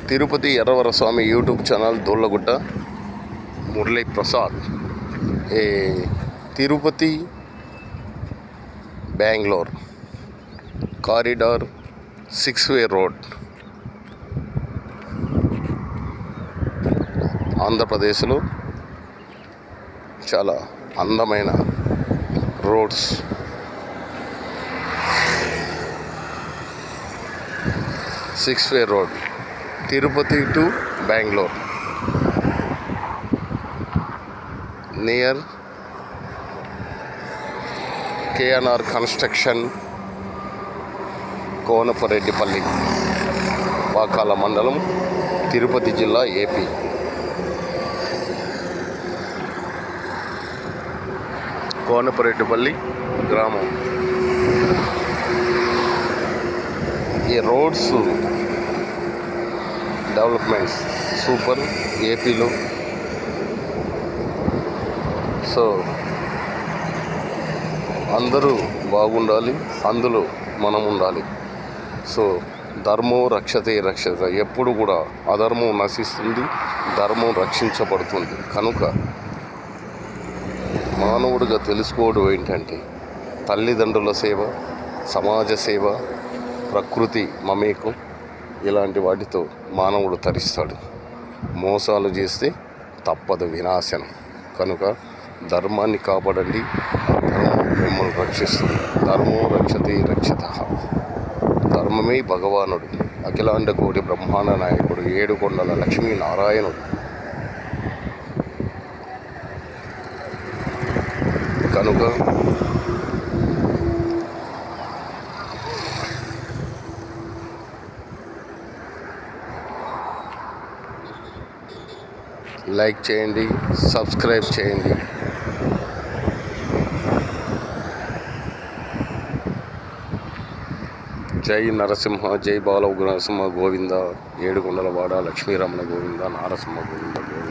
Tirupati Erravaraswami YouTube channel Dollagutta Murali Prasad. ఏ Tirupati Bengaluru corridor 6-way road, ఆంధ్రప్రదేశ్లో చాలా అందమైన roads. 6-way road Tirupati to Bengaluru near KNR construction, Konapareddipalli, Pakala మండలం, తిరుపతి జిల్లా, ఏపీ. కోనపరెడ్డిపల్లి గ్రామం. ఈ రోడ్స్ డెవలప్మెంట్స్ సూపర్ ఏపీలో. సో అందరూ బాగుండాలి, అందులో మనం ఉండాలి. సో ధర్మో రక్షతే రక్షత. ఎప్పుడు కూడా అధర్మం నశిస్తుంది, ధర్మం రక్షించబడుతుంది. కనుక మానవుడిగా తెలుసుకోవడం ఏంటంటే తల్లిదండ్రుల సేవ, సమాజ సేవ, ప్రకృతి మమేకం, ఇలాంటి వాటితో మానవుడు తరిస్తాడు. మోసాలు చేస్తే తప్పదు వినాశనం. కనుక ధర్మాన్ని కాపాడండి, ధర్మం మిమ్మల్ని రక్షిస్తుంది. ధర్మో రక్షతే రక్షిత. ధర్మమే భగవానుడు, అఖిలాండ కోటి బ్రహ్మాండ నాయకుడు, ఏడుకొండల లక్ష్మీనారాయణుడు. కనుక లైక్ చేయండి, సబ్స్క్రైబ్ చేయండి. జై నరసింహ, జై బాల ఉగ్ర నరసింహ గోవింద, ఏడుకొండలవాడ లక్ష్మీరమణ గోవింద, నారసింహ గోవింద గోవింద.